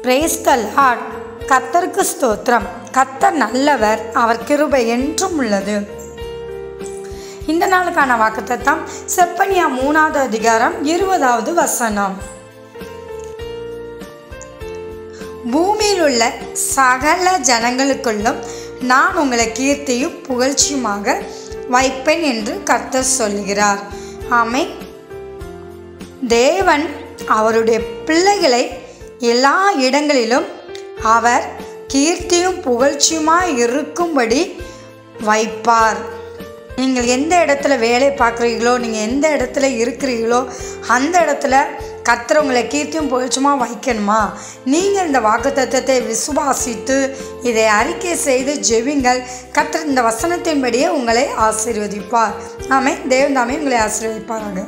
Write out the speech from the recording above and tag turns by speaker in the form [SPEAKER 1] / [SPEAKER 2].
[SPEAKER 1] Brace த Lord. கர்த்தருக்கு ஸ்தோத்திரம். கர்த்தர் நல்லவர், அவர் கிருபை என்றும் உள்ளது. இந்த நாளுக்கான வாக்குத்தத்தம் செப்பனியா 3வது அதிகாரம் 20வது வசனம். பூமியில் உள்ள சகல ஜனங்களுக்குள்ளும் நான் உங்களை கீர்த்தியும் புகழ்ச்சியுமாக வைப்பேன் என்று கர்த்தர் சொல்கிறார். ஆமென். தேவன் அவருடைய பிள்ளைகளை எல்லா இடங்களிலும் அவர் கீர்த்தியும் புகழ்ச்சியுமாய் இருக்கும்படி வைப்பார். நீங்கள் எந்த இடத்துல வேலை பார்க்குறீங்களோ, நீங்கள் எந்த இடத்துல இருக்கிறீங்களோ அந்த இடத்துல கர்த்தர் உங்களை கீர்த்தியும் புகழ்ச்சியுமாக வைக்கணுமா? நீங்கள் இந்த வாக்குத்தத்தத்தை விசுவாசித்து இதை அறிக்கை செய்து ஜெபிங்கள். கர்த்தர் இந்த வசனத்தின்படியே உங்களை ஆசீர்வதிப்பார். ஆமென். தேவன் தாமே உங்களை ஆசீர்வதிப்பாராக.